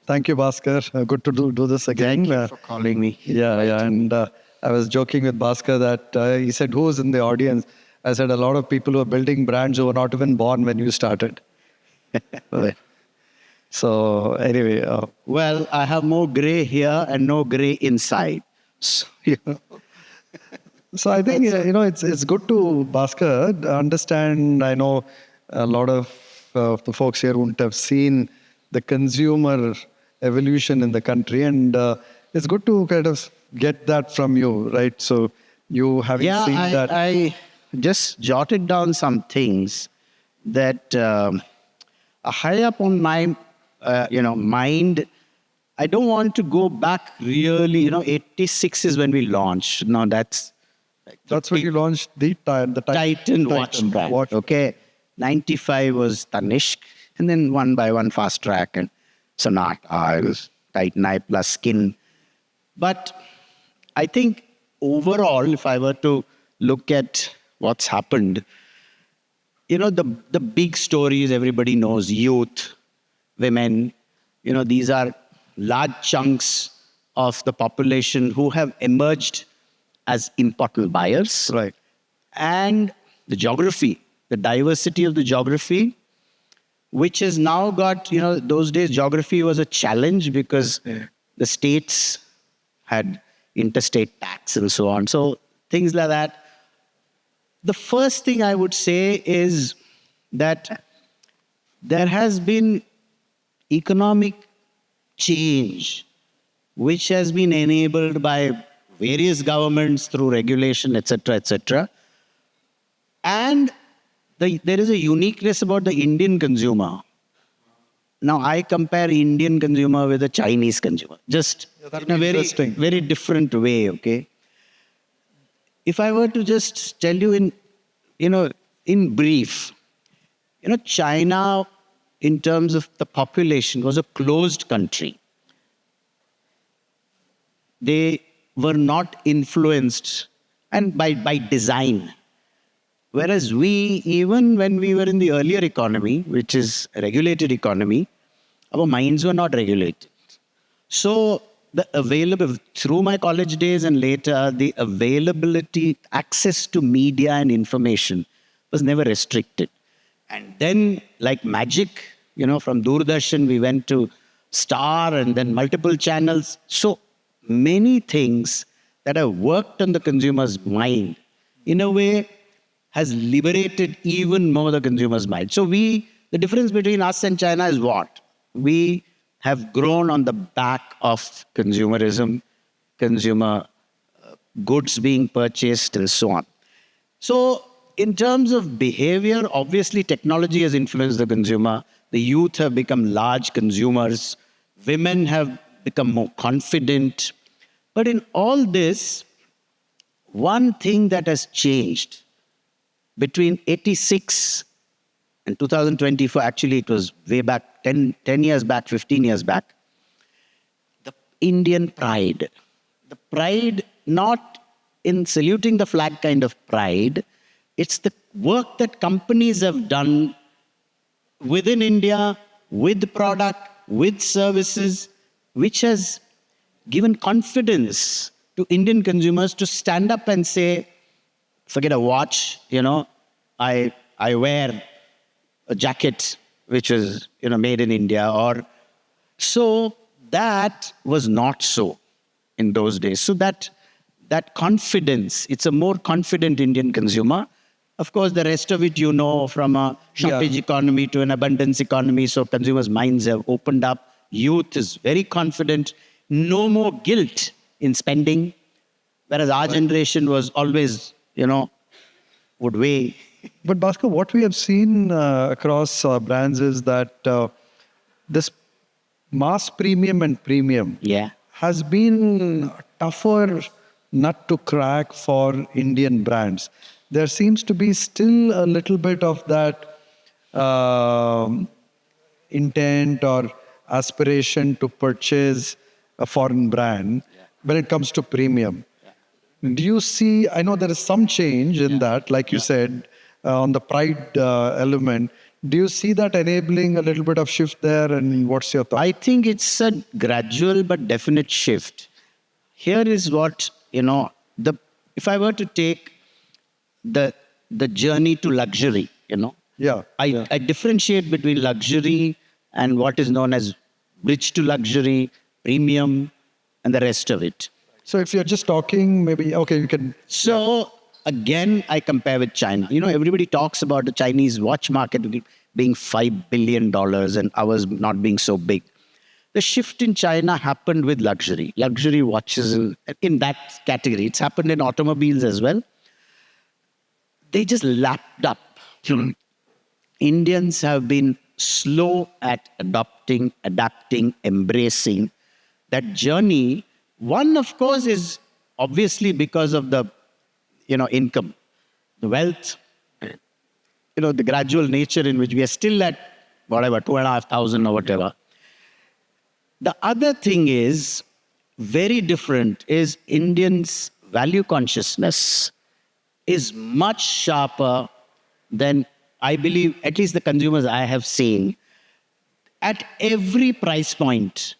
Thank you, Bhaskar. Good to do this again. Thank you for calling me. Yeah. And I was joking with Bhaskar that he said, who's in the audience? I said, a lot of people who are building brands who were not even born when you started. So anyway. Well, I have more gray here and no gray inside. So, So I think it's good to Bhaskar understand. I know a lot of the folks here wouldn't have seen the consumer evolution in the country, and it's good to kind of get that from you, right? So you having seen that. I just jotted down some things that are high up on my mind. I don't want to go back really. 86 is when we launched. Now that's when you launched the Titan watch brand. Okay. 95 was Tanishq, and then one by one Fast Track and Sonata. It was Titan I plus Skin. But I think overall, if I were to look at what's happened, the big stories everybody knows: youth, women. These are large chunks of the population who have emerged as important buyers. Right. And the geography, the diversity of the geography, which has now got, those days geography was a challenge because the states had interstate tax and so on. So things like that. The first thing I would say is that there has been economic change, which has been enabled by various governments through regulation, etc., etc. And there is a uniqueness about the Indian consumer. Now, I compare Indian consumer with a Chinese consumer, just in a very different way, okay? If I were to just tell you in brief, China, in terms of the population, was a closed country. They were not influenced, and by design. Whereas we, even when we were in the earlier economy, which is a regulated economy, our minds were not regulated. So through my college days and later, the availability, access to media and information was never restricted. And then, like magic, from Doordarshan, we went to Star and then multiple channels. So many things that have worked on the consumer's mind, in a way, has liberated even more the consumer's mind. So the difference between us and China is what? We have grown on the back of consumerism, consumer goods being purchased and so on. So in terms of behavior, obviously technology has influenced the consumer. The youth have become large consumers. Women have become more confident. But in all this, one thing that has changed between 86 and 2024, actually it was way back, 10 years back, 15 years back, the Indian pride. The pride, not in saluting the flag kind of pride, it's the work that companies have done within India, with product, with services, which has given confidence to Indian consumers to stand up and say, forget a watch, I wear a jacket which is, made in India. So that was not so in those days. So that confidence, it's a more confident Indian consumer. Of course, the rest of it, from a shortage economy to an abundance economy. So consumers' minds have opened up. Youth is very confident. No more guilt in spending. Whereas our generation was always, would weigh. But Bhaskar, what we have seen across brands is that this mass premium and premium has been a tougher nut to crack for Indian brands. There seems to be still a little bit of that intent or aspiration to purchase a foreign brand when it comes to premium. Do you see, I know there is some change in that, like you said, on the pride element. Do you see that enabling a little bit of shift there? And what's your thought? I think it's a gradual but definite shift. Here is what, if I were to take the journey to luxury, Yeah. I differentiate between luxury and what is known as bridge to luxury, premium, and the rest of it. So if you're just talking, maybe, okay, you can. So again, I compare with China. Everybody talks about the Chinese watch market being $5 billion and ours not being so big. The shift in China happened with luxury watches in that category. It's happened in automobiles as well. They just lapped up. Indians have been slow at adapting, embracing that journey. One, of course, is obviously because of the, income, the wealth, the gradual nature in which we are still at whatever, 2,500 or whatever. The other thing is very different is Indians' value consciousness is much sharper than I believe, at least the consumers I have seen. At every price point,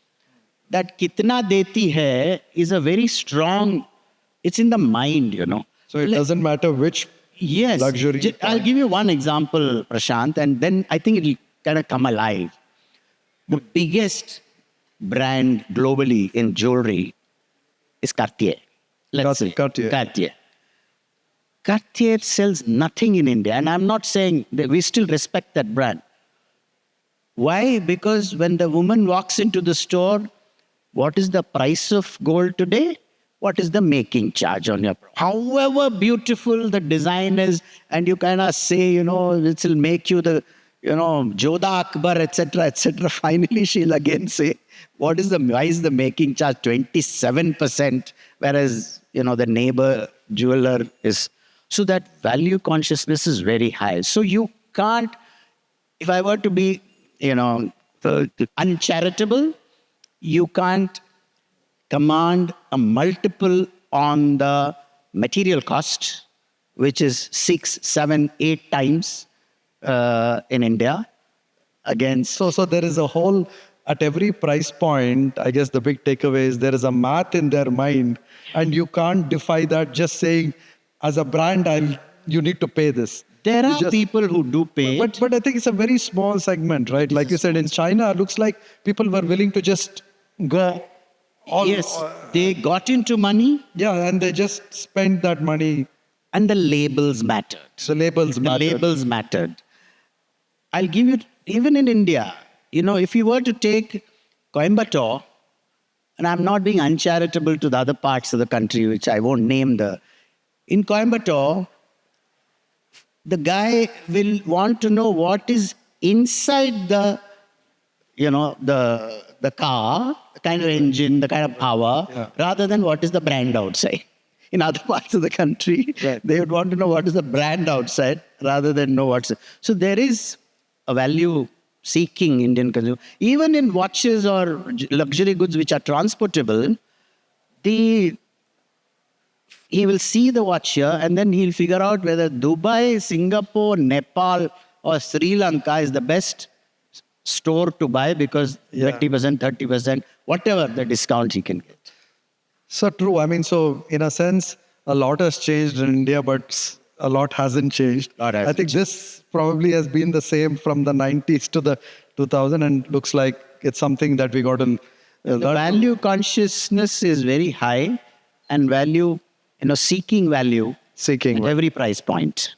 that kitna deti hai is a very strong, it's in the mind, So it doesn't matter which luxury. I'll give you one example, Prashant, and then I think it'll kind of come alive. The biggest brand globally in jewelry is Cartier. Let's say Cartier. Cartier sells nothing in India, and I'm not saying that we still respect that brand. Why? Because when the woman walks into the store, what is the price of gold today? What is the making charge on your product? However beautiful the design is, and you kind of say, it will make you the, Jodha Akbar, etc., etc. Finally, she'll again say, why is the making charge 27%, whereas, the neighbor jeweler is. So that value consciousness is very high. So you can't, if I were to be, uncharitable, you can't command a multiple on the material cost, which is 6, 7, 8 times in India. Again, so there is a whole, at every price point, I guess the big takeaway is there is a math in their mind, and you can't defy that just saying, as a brand, you need to pay this. There are people who do pay. But I think it's a very small segment, right? Like you said, in China, it looks like people were willing to just go all. Yes, they got into money. Yeah, and they just spent that money. And the labels mattered. The labels mattered. I'll give you, even in India, if you were to take Coimbatore, and I'm not being uncharitable to the other parts of the country, which I won't name in Coimbatore, the guy will want to know what is inside the car, the kind of engine, the kind of power, rather than what is the brand outside. In other parts of the country, they would want to know what is the brand outside rather than know what's. So there is a value-seeking Indian consumer. Even in watches or luxury goods which are transportable, he will see the watch here and then he'll figure out whether Dubai, Singapore, Nepal or Sri Lanka is the best store to buy because 20%, 30%, whatever the discount he can get. So true. I mean, so in a sense, a lot has changed in India, but a lot hasn't changed. I think this probably has been the same from the 90s to the 2000 and looks like it's something that we got to the value consciousness is very high and value, seeking value at every price point,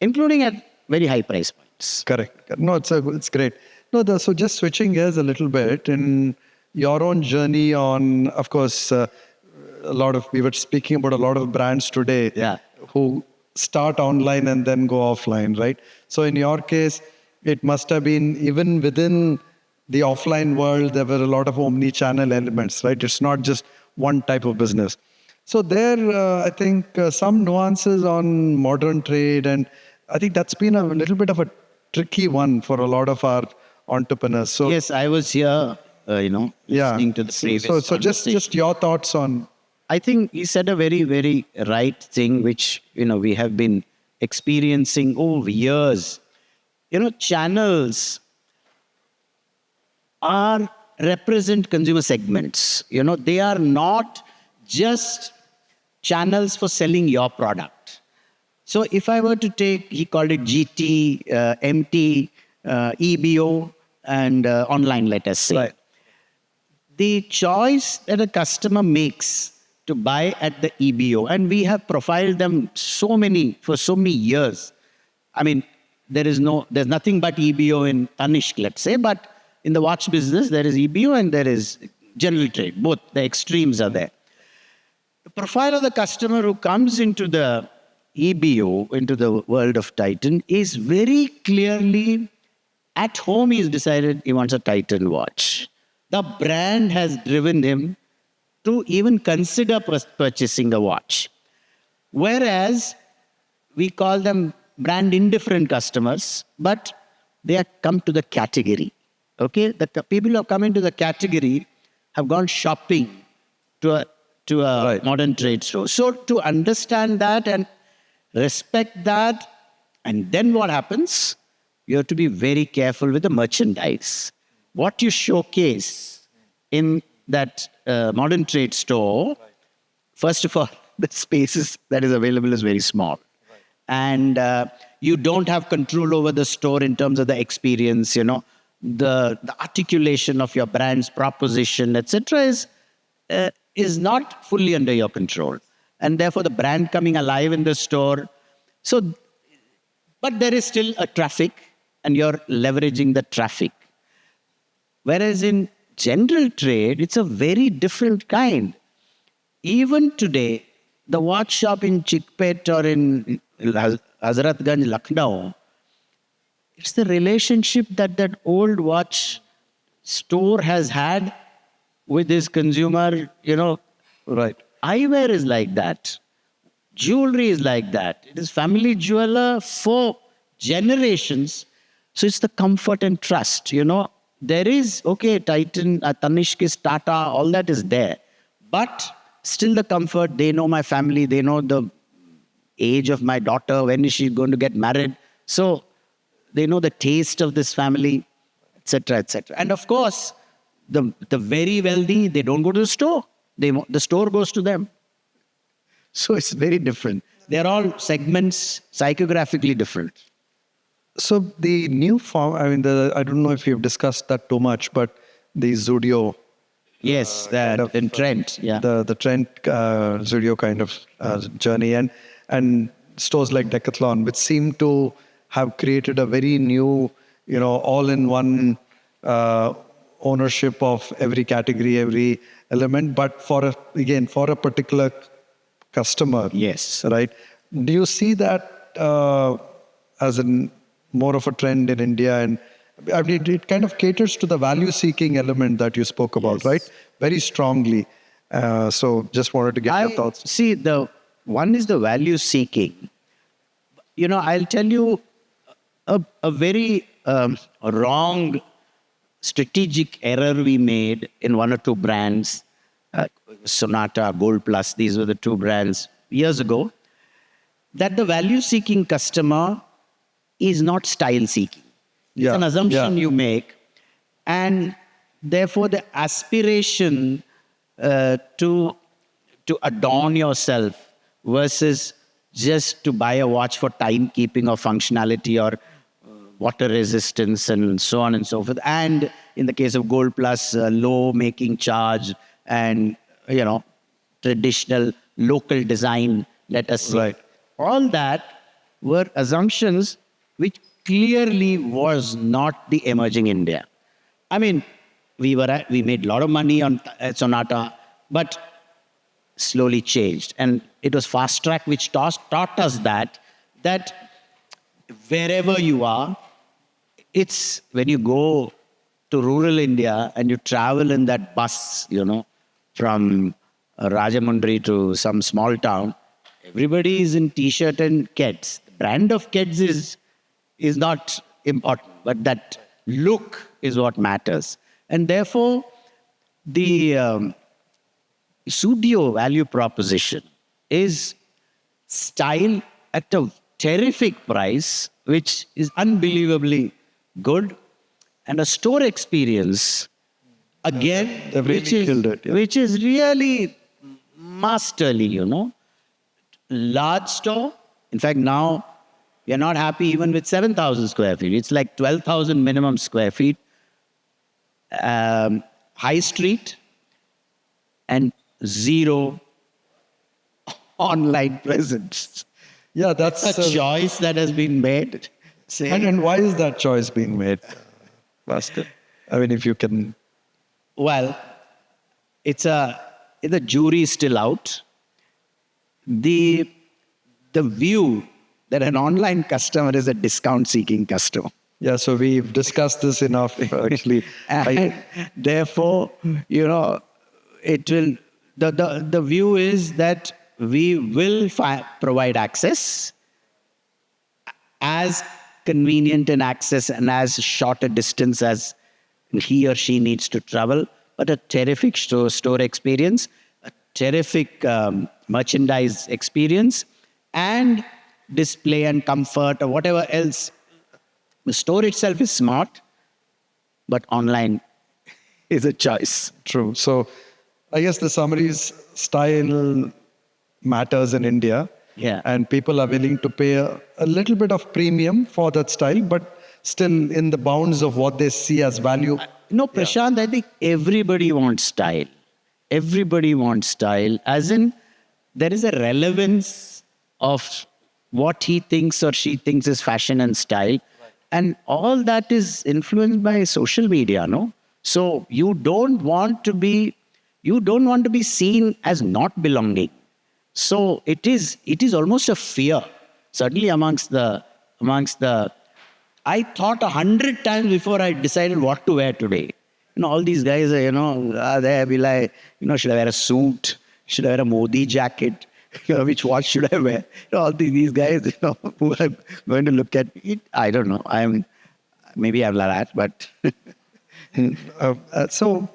including at very high price points. Correct. No, it's great. No, so just switching gears a little bit in your own journey on, of course, we were speaking about a lot of brands today who start online and then go offline, right? So in your case, it must have been even within the offline world, there were a lot of omnichannel elements, right? It's not just one type of business. So there, I think some nuances on modern trade, and I think that's been a little bit of a tricky one for a lot of our entrepreneurs. So yes, I was here, listening to the previous So just your thoughts on. I think he said a very, very right thing, which, we have been experiencing over years. channels are represent consumer segments. They are not just channels for selling your product. So if I were to take, he called it GT, MT, EBO, and online, let us say. Right. The choice that a customer makes to buy at the EBO, and we have profiled them for so many years. I mean, there's nothing but EBO in Tanishq, let's say, but in the watch business, there is EBO and there is general trade. Both the extremes are there. The profile of the customer who comes into the EBO, into the world of Titan, is very clearly at home. He's decided he wants a Titan watch. The brand has driven him to even consider purchasing the watch. Whereas we call them brand indifferent customers, but they have come to the category. Okay, the people who have come into the category have gone shopping to a Right. modern trade store. So to understand that and respect that, and then what happens? You have to be very careful with the merchandise. What you showcase in that modern trade store, first of all, the spaces that is available is very small. And you don't have control over the store in terms of the experience, the articulation of your brand's proposition, etc., is not fully under your control. And therefore, the brand coming alive in the store. So, but there is still a traffic, and you're leveraging the traffic. Whereas in general trade, it's a very different kind. Even today, the watch shop in Chickpet or in Hazratganj, Lucknow, it's the relationship that old watch store has had with his consumer, Right. Eyewear is like that. Jewelry is like that. It is family jeweler for generations. So it's the comfort and trust, There is, Titan, Tanishq is Tata, all that is there. But still the comfort, they know my family, they know the age of my daughter, when is she going to get married. So they know the taste of this family, etc., etc. And of course, the very wealthy, they don't go to the store. The store goes to them. So it's very different. They're all segments, psychographically different. So the new form, I don't know if you've discussed that too much, but the Zudio, Yes, that in trend. Yeah. the trend Zudio kind of journey, and stores like Decathlon, which seem to have created a very new, all-in-one ownership of every category, every element, but for a particular customer. Yes. Right. Do you see that as more of a trend in India? And it kind of caters to the value-seeking element that you spoke about, Yes. right? Very strongly. So just wanted to get your thoughts. See, the one is the value seeking. I'll tell you a very wrong strategic error we made in one or two brands, Sonata, Gold Plus, these were the two brands years ago, that the value-seeking customer is not style-seeking. Yeah, It's an assumption yeah. you make. And therefore, the aspiration to adorn yourself versus just to buy a watch for timekeeping or functionality or water resistance and so on and so forth. And in the case of Gold Plus, low making charge and, traditional local design, let us say. Right. All that were assumptions which clearly was not the emerging India. I mean, we made a lot of money on Sonata, but slowly changed. And it was Fast Track which taught us that wherever you are, it's when you go to rural India and you travel in that bus, from Rajamundry to some small town, everybody is in T-shirt and Keds. The brand of Keds is not important, but that look is what matters. And therefore, the Studio value proposition is style at a terrific price which is unbelievably good, and a store experience again, they've really killed it, yeah. which is really masterly, large store. In fact, now we are not happy even with 7,000 square feet. It's like 12,000 minimum square feet. High street and zero online presence. Yeah, that's A choice that has been made. Say, and why is that choice being made, Bhaskar? I mean, if you can. well, the jury is still out. The view that an online customer is a discount-seeking customer. Yeah, so we've discussed this enough, actually. And therefore, it will. The view is that we will provide access as convenient an access and as short a distance as he or she needs to travel, but a terrific store experience, a terrific merchandise experience, and display and comfort or whatever else. The store itself is smart, but online is a choice. True. So I guess the summary is style matters in India. Yeah. And people are willing to pay a little bit of premium for that style, but still in the bounds of what they see as value. No, Prashant, I think everybody wants style. Everybody wants style, as in there is a relevance of what he thinks or she thinks is fashion and style. Right. And all that is influenced by social media, no? So you don't want to be seen as not belonging. So it is almost a fear, certainly amongst the. I thought 100 times before I decided what to wear today. All these guys are there, be like, should I wear a suit? Should I wear a Modi jacket? Which watch should I wear? All these guys, who are going to look at it. I don't know. Maybe I'm like that, but. So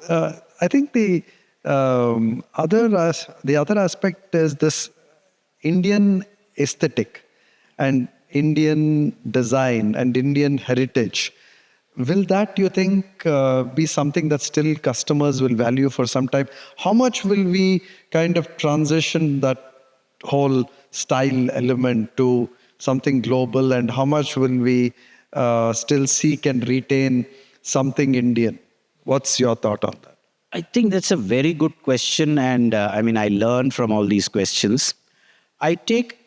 I think the other aspect is this Indian aesthetic and Indian design and Indian heritage. Will that, you think, be something that still customers will value for some time? How much will we kind of transition that whole style element to something global, and how much will we still seek and retain something Indian? What's your thought on that? I think that's a very good question, and I learn from all these questions. I'll take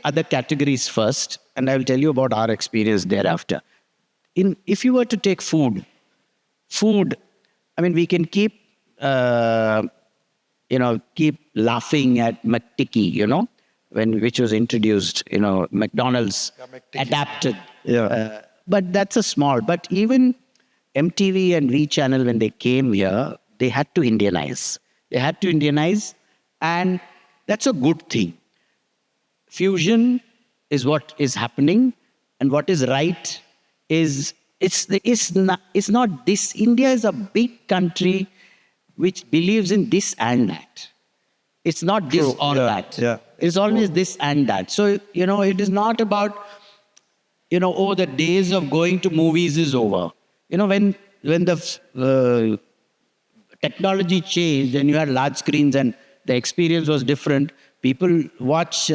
other categories first, and I'll tell you about our experience thereafter. If you were to take food, we can keep laughing at McTicky, which was introduced, McDonald's adapted. Yeah. But that's a small. But even MTV and V Channel, when they came here, they had to Indianize. And that's a good thing. Fusion is what is happening, and what is right is it's not this. India is a big country which believes in this and that. It's not this or that. Yeah. It's always this and that. So, it is not about, the days of going to movies is over. When the technology changed and you had large screens and the experience was different, people watch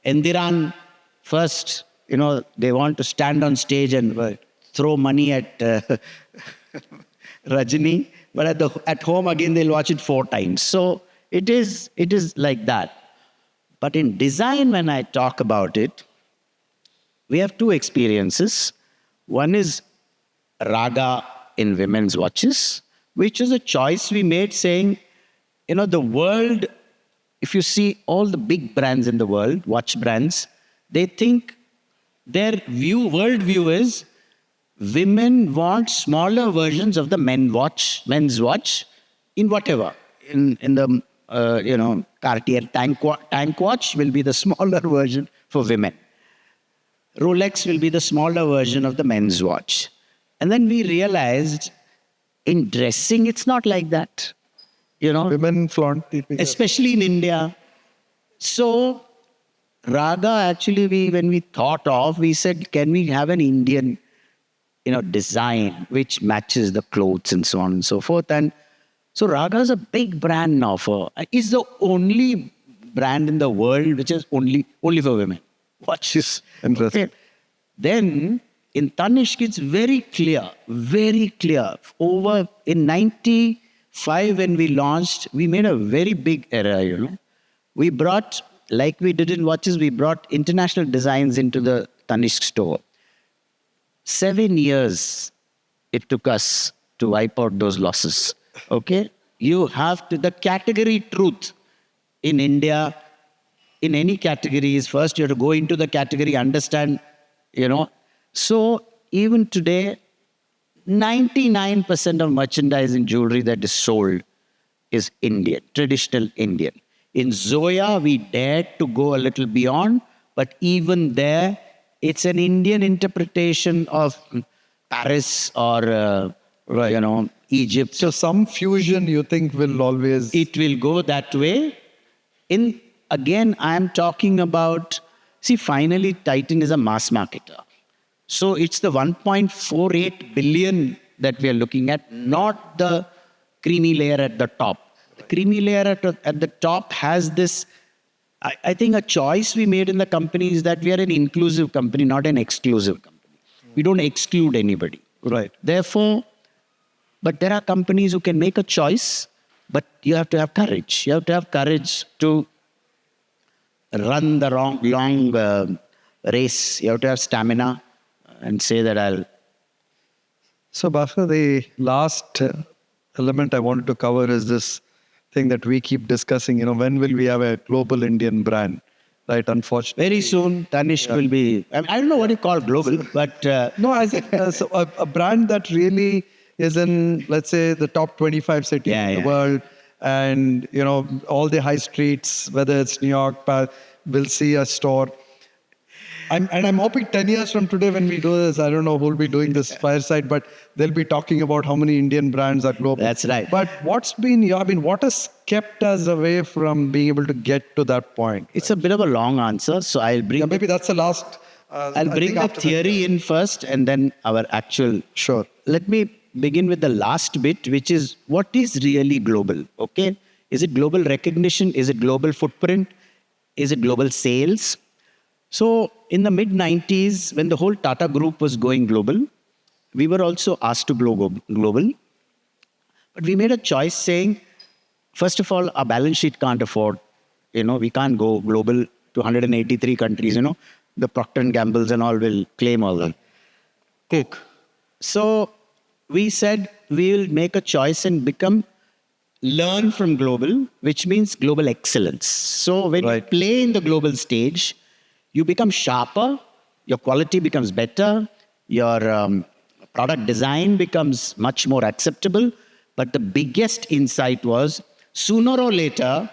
Endiran first. They want to stand on stage and throw money at Rajini, but at home again they'll watch it 4 times. So it is like that. But in design, when I talk about it, we have 2 experiences. One is Raga in women's watches, which is a choice we made, saying, the world, if you see all the big brands in the world, watch brands, they think their worldview is women want smaller versions of the men's watch in whatever. In the Cartier tank watch will be the smaller version for women. Rolex will be the smaller version of the men's watch. And then we realized in dressing, it's not like that. Women flaunt the especially in India. So Raga, actually, when we thought of, we said, can we have an Indian, design which matches the clothes and so on and so forth. And so Raga is a big brand now it's the only brand in the world which is only for women. Watch this. Interesting. Okay. Then in Tanishq, it's very clear, very clear. Over in 95 when we launched, we made a very big error, We brought, like we did in watches, we brought international designs into the Tanishq store. 7 years it took us to wipe out those losses. Okay? You have to, the category truth in India, in any category is first you have to go into the category, understand, So even today, 99% of merchandise in jewelry that is sold is Indian, traditional Indian. In Zoya, we dared to go a little beyond, but even there, it's an Indian interpretation of Paris or, Egypt. So some fusion you think will always... It will go that way. Again, I'm talking about, finally, Titan is a mass marketer. So it's the 1.48 billion that we are looking at, not the creamy layer at the top. The creamy layer at the top has this, I think a choice we made in the company is that we are an inclusive company, not an exclusive company. We don't exclude anybody. Right. Therefore, but there are companies who can make a choice, but you have to have courage. You have to have courage to run the long race. You have to have stamina and say that I'll... So, Bhaskar, the last element I wanted to cover is this thing that we keep discussing, when will we have a global Indian brand, right? Unfortunately. Very soon, Tanishq will be... I don't know what you call global, but... No, I think so a brand that really is in, let's say, the top 25 cities in the world. And, all the high streets, whether it's New York, will see a store. I'm hoping 10 years from today when we do this, I don't know who will be doing this fireside, but they'll be talking about how many Indian brands are global. That's right. But what has kept us away from being able to get to that point? It's a bit of a long answer, so I'll bring... maybe that's the last... I'll bring the theory in first and then our actual... Sure. Let me begin with the last bit, which is what is really global, okay? Is it global recognition? Is it global footprint? Is it global sales? So in the mid-90s, when the whole Tata group was going global, we were also asked to go global. But we made a choice saying, first of all, our balance sheet can't afford, we can't go global to 183 countries, the Procter & Gamble's and all will claim all that. Cook. So we said we will make a choice and learn from global, which means global excellence. So when you play in the global stage, you become sharper, your quality becomes better, your product design becomes much more acceptable. But the biggest insight was, sooner or later,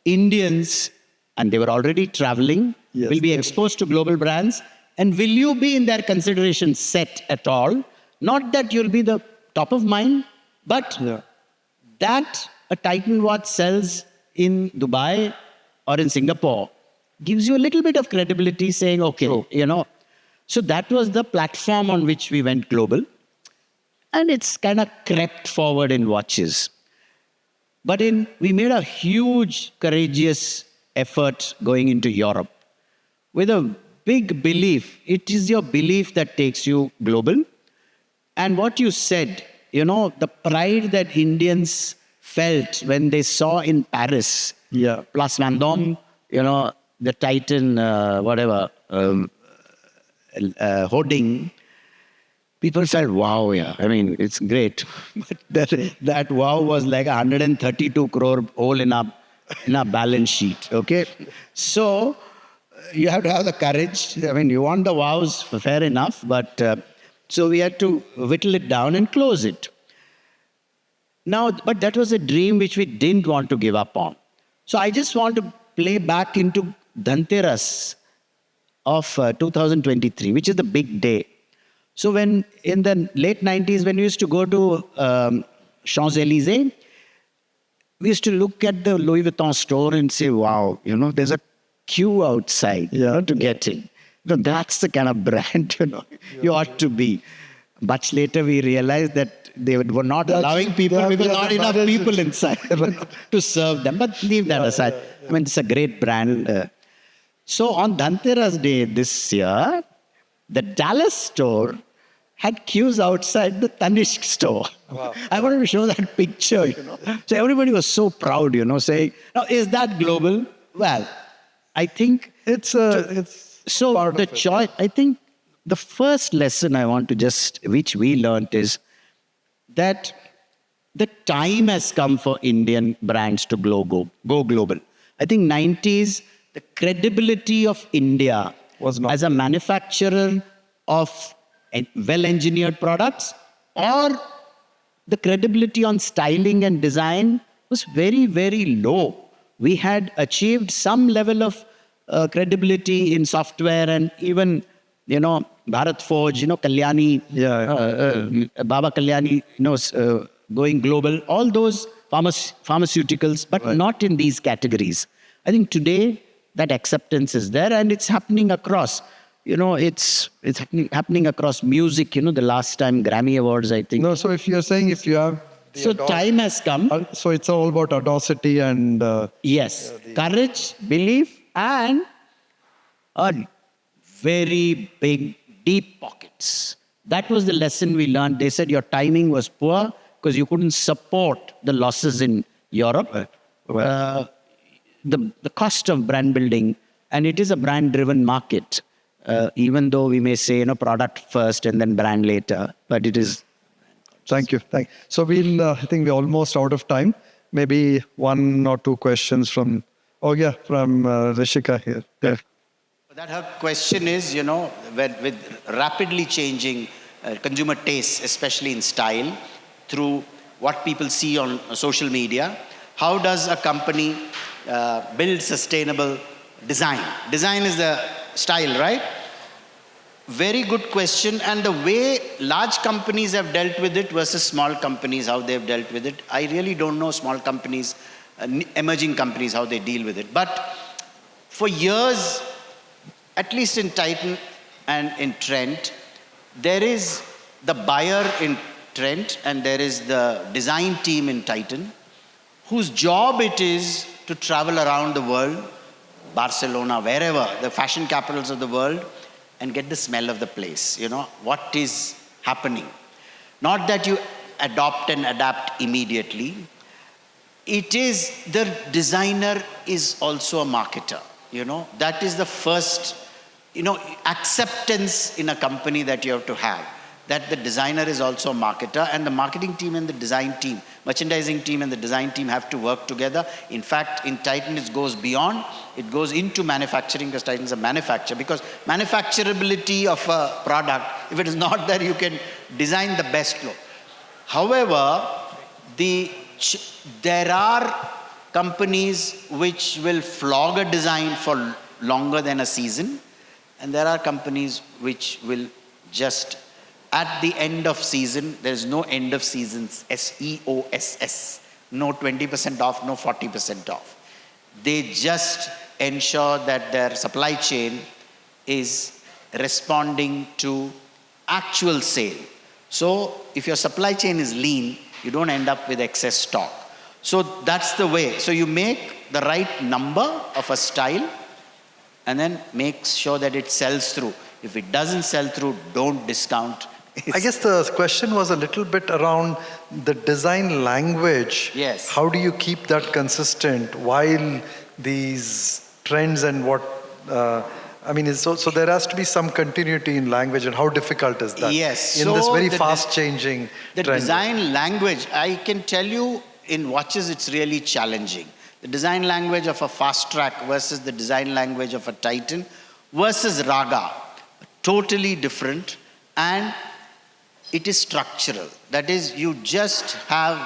Indians, and they were already traveling, will be exposed to global brands. And will you be in their consideration set at all? Not that you'll be the top of mind, but that a Titan watch sells in Dubai or in Singapore gives you a little bit of credibility saying, okay, So that was the platform on which we went global. And it's kind of crept forward in watches. But we made a huge, courageous effort going into Europe with a big belief. It is your belief that takes you global. And what you said, the pride that Indians felt when they saw in Paris, Place Vendôme, the Titan, hoarding, people said, wow, it's great. But that wow was like 132 crore hole in our balance sheet, okay? So you have to have the courage. You want the wows, fair enough, but so we had to whittle it down and close it. Now, but that was a dream which we didn't want to give up on. So I just want to play back into Dhanteras of 2023, which is the big day. So when in the late 90s, when we used to go to Champs-Élysées, we used to look at the Louis Vuitton store and say, wow, there's a queue outside to get in. That's the kind of brand, you ought to be. Much later, we realized that they were not allowing people because not enough people inside to serve them. But leave that aside. I mean, it's a great brand. So on Dhanteras Day this year, the Dallas store had queues outside the Tanishq store. Wow. I wanted to show that picture, So everybody was so proud, saying, now, is that global? Well, I think it's so part the of it. choice. I think the first lesson I want to which we learned is that the time has come for Indian brands to go global. I think 90s, the credibility of India Was not as a manufacturer of well-engineered products, or the credibility on styling and design was very, very low. We had achieved some level of credibility in software, and even, Bharat Forge, Kalyani, Baba Kalyani, going global, all those pharmaceuticals, but not in these categories. I think today that acceptance is there, and it's happening across. It's happening across music. The last time Grammy Awards, I think. No, so if you're saying if you have... So time has come. So it's all about audacity and... Yes, courage, belief, and a very big, deep pockets. That was the lesson we learned. They said your timing was poor because you couldn't support the losses in Europe. Right. The cost of brand building, and it is a brand-driven market, even though we may say, product first and then brand later, but it is... Thank you. So I think we're almost out of time. Maybe one or two questions from Rishika here. Yeah. That her question is, with rapidly changing consumer tastes, especially in style, through what people see on social media, how does a company build sustainable design? Design is the style, right? Very good question. And the way large companies have dealt with it versus small companies, how they've dealt with it, I really don't know small companies, emerging companies, how they deal with it. But for years, at least in Titan and in Trent, there is the buyer in Trent and there is the design team in Titan, whose job it is to travel around the world, Barcelona, wherever, the fashion capitals of the world, and get the smell of the place, what is happening. Not that you adopt and adapt immediately. It is, the designer is also a marketer, That is the first, acceptance in a company that you have to have. That the designer is also a marketer, and the marketing team and the design team, merchandising team and the design team have to work together. In fact, in Titan, it goes beyond. It goes into manufacturing, because Titan is a manufacturer. Because manufacturability of a product, if it is not there, you can design the best clothes. However, there are companies which will flog a design for longer than a season, and there are companies which will just... At the end of season, there's no end of seasons, SEOSS. No 20% off, no 40% off. They just ensure that their supply chain is responding to actual sale. So if your supply chain is lean, you don't end up with excess stock. So that's the way. So you make the right number of a style and then make sure that it sells through. If it doesn't sell through, don't discount. I guess the question was a little bit around the design language. Yes. How do you keep that consistent while these trends and what... so there has to be some continuity in language, and how difficult is that? Yes. In this very fast-changing The trend. design language, I can tell you, in watches, it's really challenging. The design language of a Fast Track versus the design language of a Titan versus Raga, totally different, and it is structural. That is, you just have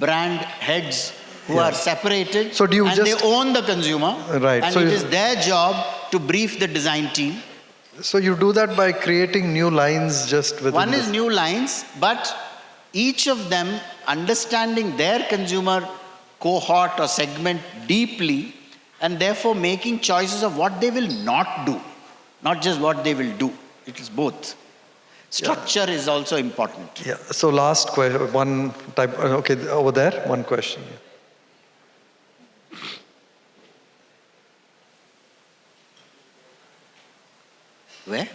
brand heads who are separated, so they own the consumer, right? And so it is their job to brief the design team. So you do that by creating new lines just within... One is new lines, but each of them understanding their consumer cohort or segment deeply and therefore making choices of what they will not do, not just what they will do. It is both. Structure is also important. Yeah. So last question, one type. Okay, over there, one question. Where?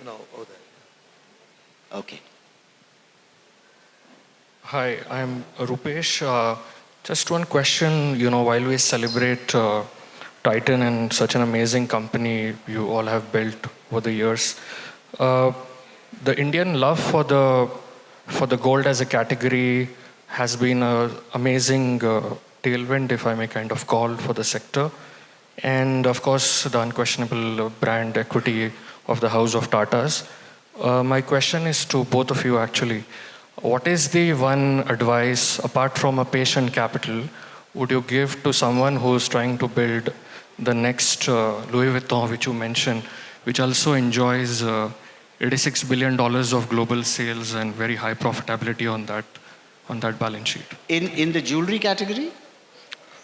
No, over there. Okay. Hi, I'm Rupesh. Just one question. While we celebrate Titan and such an amazing company you all have built over the years, the Indian love for the gold as a category has been an amazing tailwind, if I may kind of call, for the sector. And of course, the unquestionable brand equity of the house of Tatas. My question is to both of you actually. What is the one advice, apart from a patient capital, would you give to someone who's trying to build the next Louis Vuitton, which you mentioned, which also enjoys $86 billion of global sales and very high profitability on that balance sheet? In the jewelry category?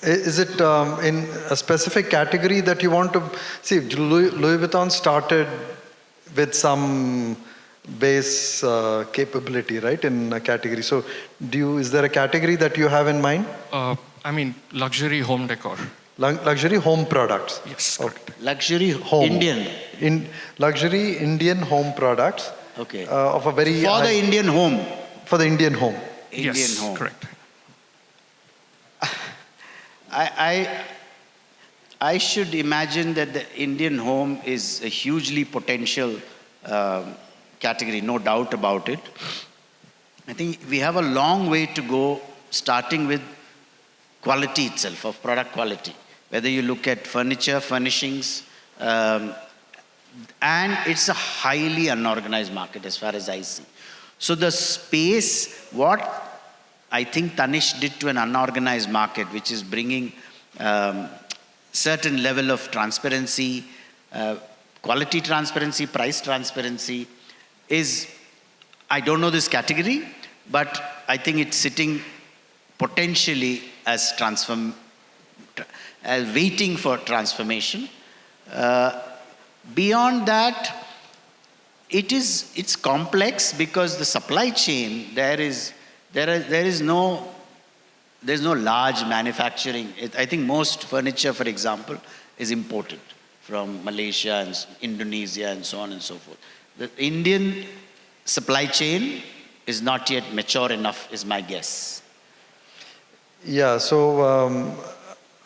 Is it in a specific category that you want to see? Louis Vuitton started with some base capability, right, in a category. So, is there a category that you have in mind? I mean, luxury home decor. Luxury home products. Yes, correct. Luxury Home. Indian. Luxury Indian home products. Okay. Of a very For the Indian home. For the Indian home. Indian Yes, home. correct. I should imagine that the Indian home is a hugely potential category, no doubt about it. I think we have a long way to go, starting with quality itself, of product quality. Whether you look at furniture, furnishings, and it's a highly unorganized market as far as I see. So the space, what I think Tanish did to an unorganized market, which is bringing certain level of transparency, quality transparency, price transparency, is, I don't know this category, but I think it's sitting potentially as waiting for transformation. Beyond that, it's complex because the supply chain, there's no large manufacturing. I think most furniture, for example, is imported from Malaysia and Indonesia and so on and so forth. The Indian supply chain is not yet mature enough, is my guess. Yeah, so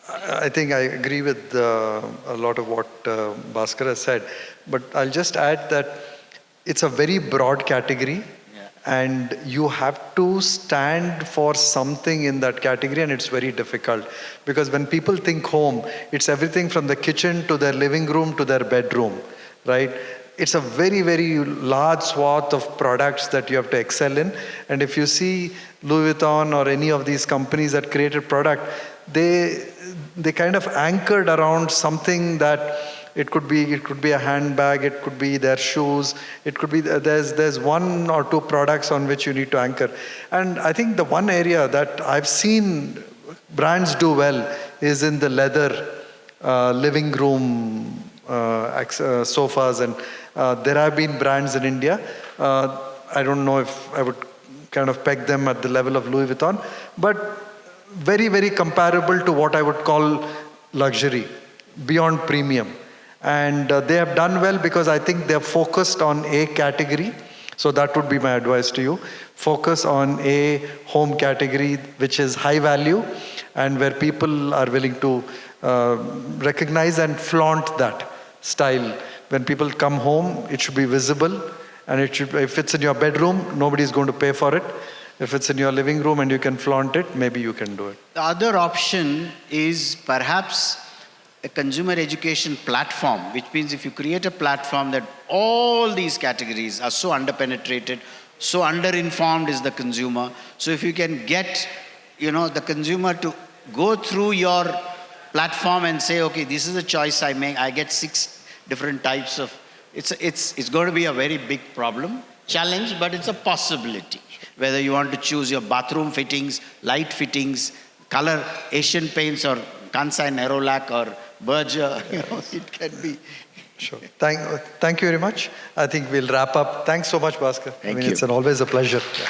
I think I agree with a lot of what Bhaskar has said, but I'll just add that it's a very broad category. And you have to stand for something in that category, and it's very difficult because when people think home, it's everything from the kitchen to their living room to their bedroom, right? It's a very, very large swath of products that you have to excel in. And if you see Louis Vuitton or any of these companies that created product, they kind of anchored around something that it could be a handbag, it could be their shoes, it could be there's one or two products on which you need to anchor. And I think the one area that I've seen brands do well is in the leather living room sofas, and there have been brands in India. I don't know if I would kind of peg them at the level of Louis Vuitton, but very, very comparable to what I would call luxury, beyond premium. And they have done well because I think they're focused on a category. So that would be my advice to you. Focus on a home category which is high value and where people are willing to recognize and flaunt that style. When people come home, it should be visible, and it should, if it's in your bedroom, nobody's going to pay for it. If it's in your living room and you can flaunt it, maybe you can do it. The other option is perhaps a consumer education platform, which means if you create a platform that all these categories are so underpenetrated, so underinformed is the consumer. So if you can get, the consumer to go through your platform and say, okay, this is a choice I make. I get 6 different types of. It's going to be a very big challenge, but it's a possibility. Whether you want to choose your bathroom fittings, light fittings, color, Asian paints, or Kansai Nerolac, or Berger, it can be. Sure. Thank you very much. I think we'll wrap up. Thanks so much, Bhaskar. Thank you. It's always a pleasure. Yeah.